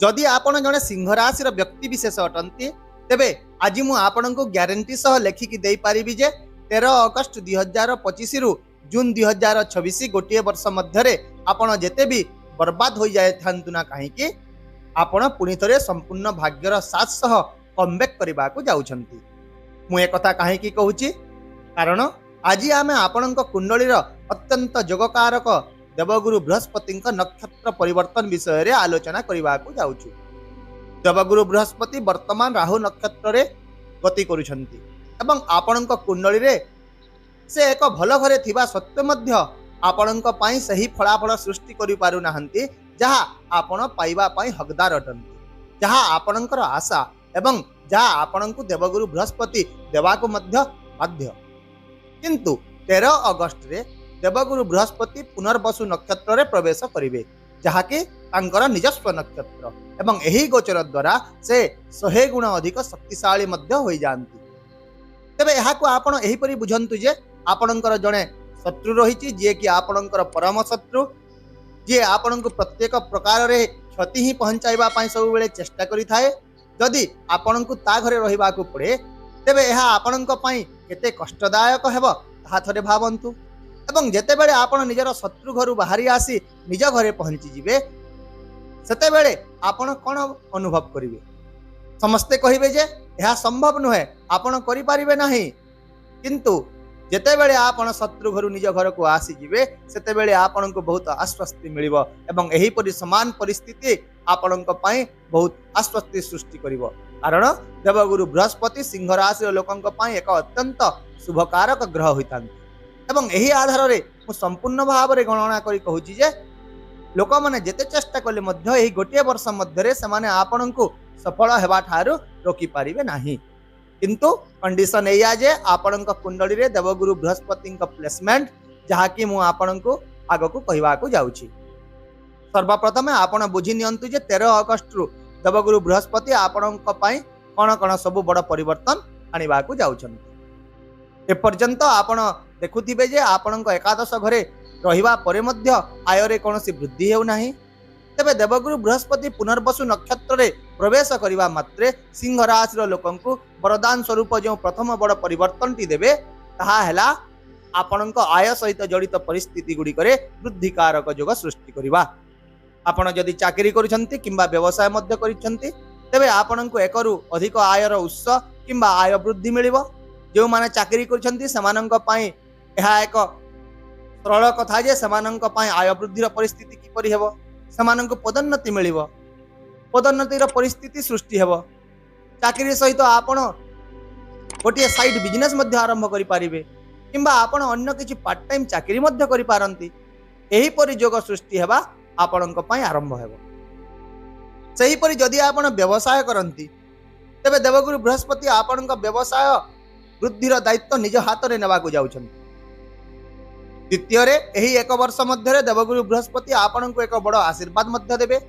जदि आपण जड़े सिंह राशि व्यक्ति विशेष अटंती तेबे आज मु आपण को ग्यारंटी सह लेखिकी दे पारिबी जे 13 अगस्त 2025 रु जून 2026 गोटे वर्ष मध्य आपण जेते भी बर्बाद हो जाए थांतु ना कहीं आपण पुणी थे संपूर्ण भाग्यर साथ सह कमबैक करने को जाउछंती। मु एक कथा कहीं कहूँ कारण आज आम आपण कुंडलीर अत्यंत जोगकारक देवगुरु बृहस्पति नक्षत्र परिवर्तन विषय रे आलोचना करने को जाउछु। देवगुरु बृहस्पति वर्तमान राहु नक्षत्र रे गति करुछंती एवं आपण कुंडली रे से एक भल घरे थिबा सत्वे मध्य आपण सही फलाफल सृष्टि करि पारु नाहंती जहा आपण पाइबा पई हकदार अटंती, जहा आपणकर आशा एवं जहा आपण देवगुरु बृहस्पति देवा को मध्य बाध्य। किंतु 13 अगस्त रे देवगुरु बृहस्पति पुनर्वसु नक्षत्र रे प्रवेश करिवे जहाँकि तांकर निजस्व नक्षत्र एवं एही गोचर द्वारा से 100 गुण अधिक शक्तिशाली मध्य होई जानती। तेबे एहाको आपण एही परि बुझंतु जे आपणकर जणे शत्रु रहिछि जे कि आपणकर परम शत्रु जे आपणको प्रत्येक प्रकार रे क्षति ही पहुंचाइबा पई सब बेले चेष्टा करि थाए। जदि आपणको ता घरे रहिबा को पड़े तेबे एहा आपणको पई केते कष्टदायक हेबो ताहा थरे भावंतु। एवं जेते बेले आपण निजर शत्रु घरु बाहरी आसी निज घरे पहुंची जिवे सेते बेले आपण कोन अनुभव करिवे? समस्ते कहिबे जे यह संभव नुहे, आपण करि पारिबे नाही। किंतु जेते बेले आपण शत्रु घरु निज घर को आसी जिवे सेते बेले आपण को बहुत आश्वस्ति मिलिबो एवं एही परि समान परिस्थिति आपण को पई बहुत आश्वस्ति सृष्टि करिवो। कारण देवगुरु बृहस्पति सिंह राशि लोकन को पई एक अत्यंत शुभकारक ग्रह होइतांती एवं एही आधार रे मु संपूर्ण भाव रे गणना करी कहूची जे लोक माने जेते चेष्टा कले मध्य एही गोटे वर्ष मध्य रे समाने आपन को सफल हेबा ठारू रोकी पारिबे नाही। किंतु कंडीशन एया जे आपन को कुंडली रे देवगुरु बृहस्पति का प्लेसमेंट जहा कि मु आपन को आगो को कहबा को जाउची। सर्वप्रथम आपन बुझी नियंतु जे 13 अगस्त रु देवगुरु बृहस्पति आपन को पई कोन कोन सब बड़ परिवर्तन आनिबा को जाउछन। ए पर्यंत आपण देखुथिबे जे आपण एकादश घरे रहिबा परे मध्य आय रे कोनोसी वृद्धि हेउ नाही। तेबे देवगुरु बृहस्पति पुनर्वसु नक्षत्र रे प्रवेश करिबा मात्रे सिंह राशि लोकंकु वरदान स्वरूप जो प्रथम बड़ परिवर्तन टी देबे ताहा हैला आपण आय सहित जड़ित परिस्थिति गुडी करे वृद्धिकारक जोग सृष्टि करिबा। आपण जदि चाकरी करिसंती किंबा व्यवसाय मध्य करिसंती तेबे आपण एकरु अधिक आयर उत्स किंबा आय वृद्धि मिलिबो। जो माने चाकरी करिसंती समानंक पई एहा एक सरल कथा जे समानंक पई आय वृद्धिर परिस्थिति किपरि हेबो, समानंक पदोन्नति मिलिबो, पदोन्नतिर परिस्थिति सृष्टि हेबो। चाकरी सहित आपण गोटे साइड बिजनेस मध्य आरंभ करि पारिबे किंबा आपण अन्य किछि पार्ट टाइम चाकरी मध्य करि पारंती। एही परि जोग सृष्टि हेबा आपणक पई आरंभ हेबो। सही परि जदि आपण व्यवसाय करंती तेबे देवगुरु बृहस्पति आपणक व्यवसाय वृद्धिर दायित्व निज हाथ में नेबा को जाउछन। द्वितीय रे एही एक वर्ष मध्य देवगुरु बृहस्पति आपण को एक बड़ आशीर्वाद मध्य देबे।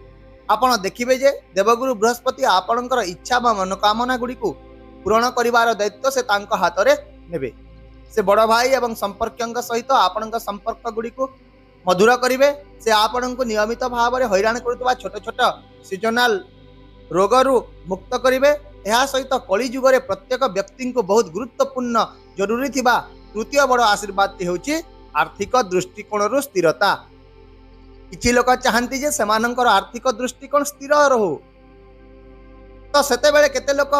आपण देखिबे जे देवगुरु बृहस्पति आपणकर इच्छा बा मनोकामना गुडी को पूर्ण करिवार दायित्व से तांको हाथ रे नेबे। से बड़ भाई एवं संपर्कंक सहित आपणक संपर्क गुडी को मधुर करिवे। से आपण को नियमित भाव में हैरान करतबा छोट छोट सीजनल रोगरु मुक्त करिवे। यह सहित कली जुगरे प्रत्येक व्यक्ति को बहुत गुरुत्वपूर्ण जरूरी थिबा तृतीय बड़ आशीर्वाद हेउची आर्थिक दृष्टिकोण रु स्थिरता। किछि लोक चाहंती जे सेमानंकर आर्थिक दृष्टिकोण स्थिर रहू, तो सेते बेले केते लोक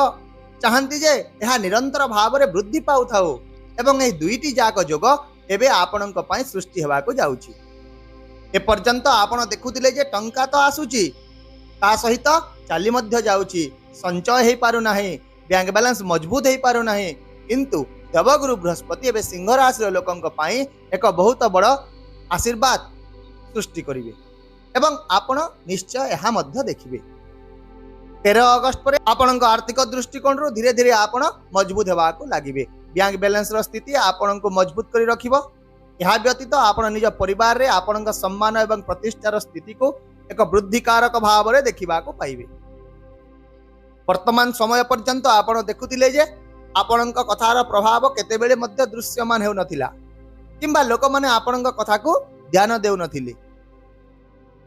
चाहंती जे यह निरंतर भाव में वृद्धि पाउ थाउ एवं ए दुईटी जाक जोग एबे आपणक पई सृष्टि हेबा को जाउची। ए पर्यंत आपण देखुतिले जे टंका तो आसुची ता सहित चाली मध्य जाउची, संचय हे पारु नाही, बैंक बैलेंस मजबूत हे पारु नाही। किंतु देवगुरु बृहस्पति एबे सिंह राशि लोकंक पई एक बहुत बड़ आशीर्वाद सृष्टि करिवे एवं आपण निश्चय यह मध्य देखिबे। 13 अगस्त पर आपणक आर्थिक दृष्टिकोण रु धीरे धीरे आपण मजबूत हेबा को लागिबे। बैंक बैलेंस रो स्थिति आपण को मजबूत करी रखिबो। यह व्यतीत आपण निज परिवार रे आपणक सम्मान एवं प्रतिष्ठार स्थिति को एक वृद्धिकारक भाव में देखा पाइबे। वर्तमान समय पर्यंत आपण देखुथिले जे आपणक कथार प्रभाव केतेबेले मध्य दृश्यमान हेउ नथिला किंबा लोक माने आपणक कथा को ध्यान देउ नथिले।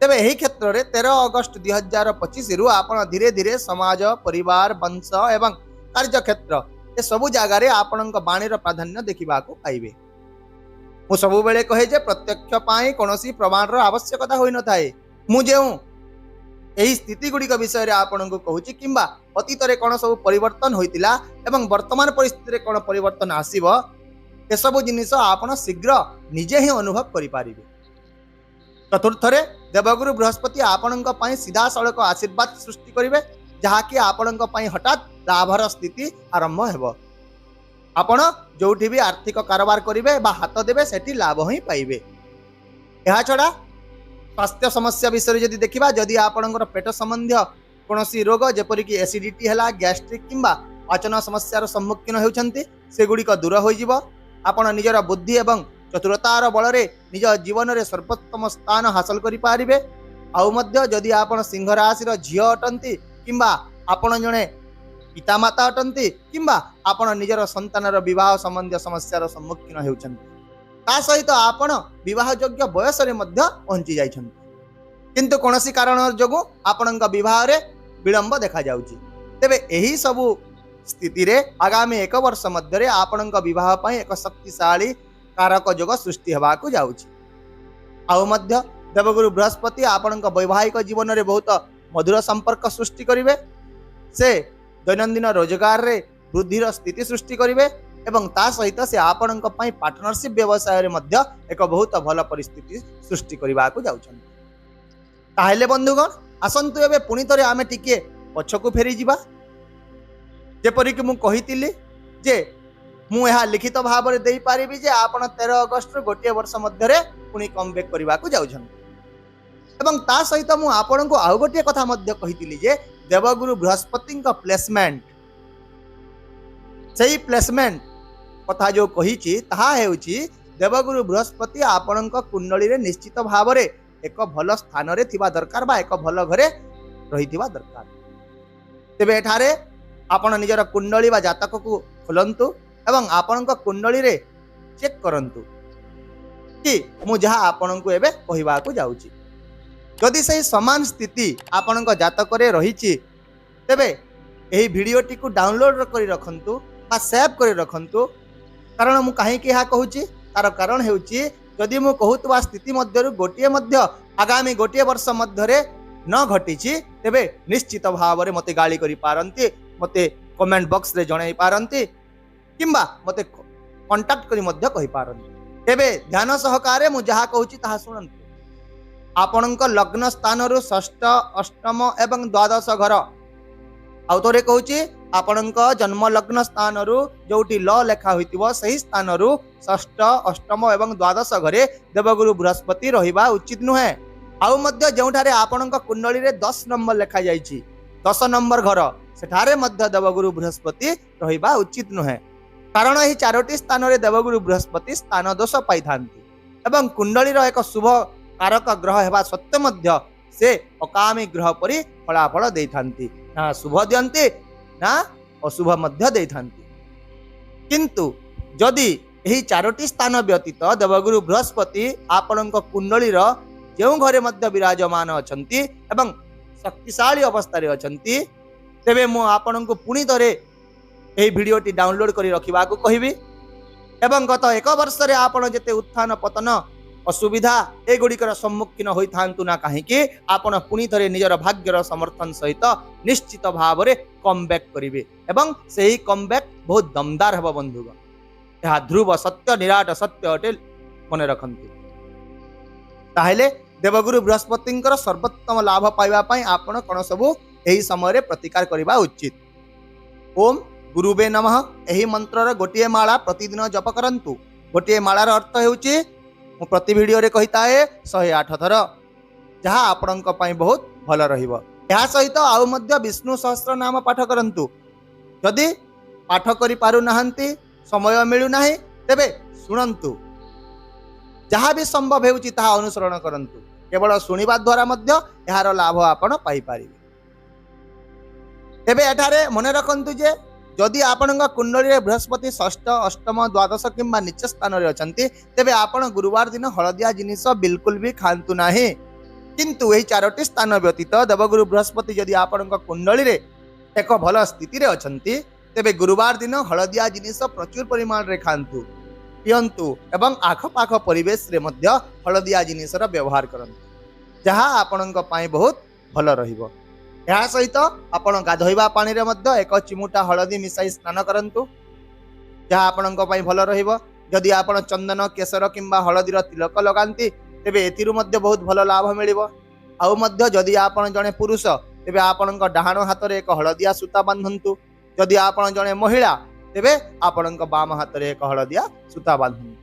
तेबे यही क्षेत्र में 13 अगस्त 2025 रु आपण धीरे धीरे समाज परिवार वंश एवं कार्य क्षेत्र ए सबु जगार आपण बाणीर प्राधान्य देखा पाइबे। मु सबु बेले कहे जे प्रत्यक्ष पाई कोनोसी प्रमाण रो आवश्यकता होई न थाए। मु जेउ एही स्थिति गुड़िक विषय आपण को कहूची किंबा अतीत रे कोन सब परिवर्तन होइतिला एवं वर्तमान परिस्थिति रे कोन परिवर्तन आसीबो ए सब जिनिस आपण शीघ्र निजे ही अनुभव करि पारिबे। चतुर्थ रे देवगुरु बृहस्पति आपण पई सीधा सड़क आशीर्वाद सृष्टि करिवे जहाँकि आपण पई हठात लाभर स्थिति आरंभ हेबो। आपण जोठी भी आर्थिक कारोबार करिवे बा हाथ देबे सेठी लाभ ही पाइबे। एहा छडा स्वास्थ्य समस्या विषय जदि देखिबा जदि आपणकर पेट संबंधी कोनोसी रोग जेपरिक एसिडिटी हला गैस्ट्रिक किंबा पाचन समस्यार सम्मुखीन होउछंती सेगुड़िक दूर हो जिवो। आपण निजर बुद्धि एवं चतुरतार बल रे निज जीवन रे सर्वोत्तम स्थान हासिल करि पारिबे। आउ मध्य जदि आपण सिंह राशि रो झियो अटंती किंबा आपण जणे पितामाता अटंती किंबा आपण निजर संतानर विवाह संबंधी समस्यार सम्मुखीन होउछंती ता सहित आपण विवाह योग्य बयस रे मध्य पहुंची जाइछंती किंतु कोनोसी कारण जोगु आपणक विवाह रे विलंब देखा जाउची। तेबे एही सबु स्थिति रे आगामी 1 वर्ष मध्य रे आपणक विवाह पई एक शक्तिशाली कारक जोग सृष्टि हेबाकू जाउची। आउ मध्य देवगुरु बृहस्पति आपणक वैवाहिक जीवन रे बहुत मधुर संपर्क सृष्टि करिवे। से दैनंदिन रोजगार रे वृद्धिर स्थिति सृष्टि करिवे एवं ता सहित से आपणक पई पार्टनरशिप व्यवसाय रे मध्य एक बहुत भल परिस्थिति सृष्टि करबाकू जाउछन। ताहेले बंधुगण आसंतु एबे पुनी तरे आमे टिके पछकू फेरी जिबा। जेपरि कि मु कहितिली जे मु एहा लिखित भाव रे देई पारिबी जे आपण 13 अगस्त रो गोटे वर्ष मध्य रे पुनी कम बैक करबाकू जाउछन। एवं ता सहित मु आपणको आउ गोटे कथा मध्य कहितिली जे देवगुरु बृहस्पति प्लेसमेंट सही प्लेसमेंट कथा जो कही ताहा हेउची देवगुरु बृहस्पति आपणक कुंडली रे निश्चित भाव रे एक भल स्थान रे थिबा दरकार बा एक भल घरे रहिथिबा दरकार। तेबे एठारे आपण निजर कुंडली बा जातक को खोलंतु एवं आपणक कुंडली रे चेक करंतु कि मु जहा आपणक एबे कहिबा को जाउची। जदि सही समान स्थिति आपणक जातक रे रहिची तेबे एही भिडियोटी को डाउनलोड करि रखंतु बा सेव करि रखंतु। कारण मु काहे कि यहा कहूची तार कारण हेउची जदि मु कहूतबा स्थिति मध्यरु गोटिए मध्य आगामी गोटिए वर्ष मध्य रे न घटिची तेबे निश्चित भाव रे मते गाली करि पारंती मते कमेंट बॉक्स रे जणाई पारंती किंबा मते कांटेक्ट करि मध्य कहि पारंती। तेबे ध्यान सहकारे मु जहा कहूची ताहा सुनंतु। आपणक लग्न स्थान रु षष्ठ अष्टम एवं द्वादश घर आउ तोरे कहूची आपणक जन्म लग्न स्थान रु जोटी ल लेखा होइतिबो सही स्थान रु षष्ठ अष्टम एवं द्वादश घरे देवगुरु बृहस्पति रहिबा उचित नुहे। आउ मध्य जोठारे आपणक कुंडली रे 10 नंबर लेखा जाइछि 10 नंबर घर सेठारे मध्य देवगुरु बृहस्पति रहिबा उचित नुहे। कारण एही चारोटी स्थान रे देवगुरु बृहस्पति स्थान दोष पाई थांती एवं कुंडली रो एक शुभ कारक ग्रह हेबा सत्य मध्य से अकामी ग्रह परि फलाफल देई थांती ना शुभ दियंती ना अशुभ मध्य देई थांती। किंतु जदि एही चारोटी स्थान व्यतीत देवगुरु बृहस्पति आपणक कुंडली रो जेउ घरे मध्य विराजमान अछंती एवं शक्तिशाली अवस्था रे अछंती तेबे मु आपणक पुनी तरे एही भिडियोटी डाउनलोड करि रखिबा को कहिबी एवं गत 1 वर्ष रे आपण जेते उत्थान पतन असुविधा एगुड़िकर सम्मुखीन होई थांतु ना कहीं आपण पुनी थरे निजर भाग्यर समर्थन सहित निश्चित भाव रे कम बैक करिवे एवं सेही कम बैक बहुत दमदार हेबो बंधुगण। यह ध्रुव सत्य निराट सत्य अटे मने रखंतु। ताहेले देवगुरु बृहस्पतिंकर सर्वोत्तम लाभ पाइबा पई आपण कोन सबु एही समय रे प्रतिकार करिबा उचित। ओम गुरुवे नमः एही मंत्रर गोटिए माला प्रतिदिन जप करंतु। गोटिए मालार अर्थ हेउची मु प्रति वीडियो रे कहिता है 108 थर जहाँ आपणक पई बहुत भल रहिबो। या सहित आउ मध्य विष्णु सहस्त्र नाम पाठ करंतु। जदि पाठ करि पारु नाहंती समय मिलु नाही तेबे सुनंतु जहाँ भी संभव हेउची ताहा अनुसरण करंतु। केवल सुनिबा द्वारा मध्य यार लाभ आपण पाई पारिबे। तेबे एठारे मने रखंतु जे जदि आपणक कुंडली रे बृहस्पति षष्ठ अष्टम द्वादश किंबा नीच स्थान रे अछंती तेबे आपण गुरुवार दिन हळदिया जिनिस बिल्कुल भी खांतु नाही। किंतु यही 4टी स्थान व्यतीत देवगुरु बृहस्पति जदि आपण कुंडली रे एक भल स्थिति रे अछंती तेबे गुरुवार दिन हलदिया जिनिस प्रचुर परिमाण रे खांतु पियंतु एवं आखपाख परिवेश रे मध्य हलदिया जिनिसर व्यवहार करंतु जहाँ आपणक पाई बहुत भल रहिबो। ଏହା ସହିତ ଆପଣ ଗାଧୋଇବା ପାଣିରେ ମଧ୍ୟ ଏକ ଚିମୁଟା ହଳଦୀ ମିଶାଇ ସ୍ନାନ କରନ୍ତୁ ଯାହା ଆପଣଙ୍କ ପାଇଁ ଭଲ ରହିବ। ଯଦି ଆପଣ ଚନ୍ଦନ କେଶର କିମ୍ବା ହଳଦୀର ତିଲକ ଲଗାନ୍ତି ତେବେ ଏଥିରୁ ମଧ୍ୟ ବହୁତ ଭଲ ଲାଭ ମିଳିବ। ଆଉ ମଧ୍ୟ ଯଦି ଆପଣ ଜଣେ ପୁରୁଷ ତେବେ ଆପଣଙ୍କ ଡାହାଣ ହାତରେ ଏକ ହଳଦିଆ ସୂତା ବାନ୍ଧନ୍ତୁ। ଯଦି ଆପଣ ଜଣେ ମହିଳା ତେବେ ଆପଣଙ୍କ ବାମ ହାତରେ ଏକ ହଳଦିଆ ସୂତା ବାନ୍ଧନ୍ତୁ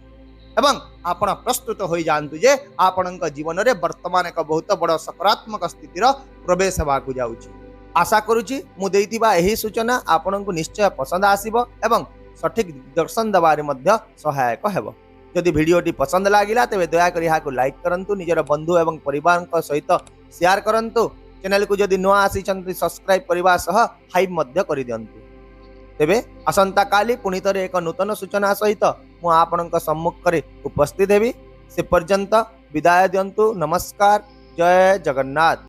ଏବଂ ଆପଣ ପ୍ରସ୍ତୁତ ହୋଇଯାଆନ୍ତୁ ଯେ ଆପଣଙ୍କ ଜୀବନରେ ବର୍ତ୍ତମାନ ଏକ ବହୁତ ବଡ଼ ସକାରାତ୍ମକ ସ୍ଥିତିର ପ୍ରବେଶ ହେବାକୁ ଯାଉଛି। ଆଶା କରୁଛି ମୁଁ ଦେଇଥିବା ଏହି ସୂଚନା ଆପଣଙ୍କୁ ନିଶ୍ଚୟ ପସନ୍ଦ ଆସିବ ଏବଂ ସଠିକ ଦିଗ୍ଦର୍ଶନ ଦେବାରେ ମଧ୍ୟ ସହାୟକ ହେବ। ଯଦି ଭିଡ଼ିଓଟି ପସନ୍ଦ ଲାଗିଲା ତେବେ ଦୟାକରି ଏହାକୁ ଲାଇକ୍ କରନ୍ତୁ, ନିଜର ବନ୍ଧୁ ଏବଂ ପରିବାରଙ୍କ ସହିତ ସେୟାର କରନ୍ତୁ। ଚ୍ୟାନେଲକୁ ଯଦି ନୂଆ ଆସିଛନ୍ତି ସବସ୍କ୍ରାଇବ୍ କରିବା ସହ ହାଇପ୍ ମଧ୍ୟ କରିଦିଅନ୍ତୁ। ତେବେ ଆସନ୍ତା କାଲି ପୁଣି ଥରେ ଏକ ନୂତନ ସୂଚନା ସହିତ ମୁଁ ଆପଣଙ୍କ ସମ୍ମୁଖରେ ଉପସ୍ଥିତ ହେବି। ସେ ପର୍ଯ୍ୟନ୍ତ ବିଦାୟ ଦିଅନ୍ତୁ। ନମସ୍କାର, ଜୟ ଜଗନ୍ନାଥ।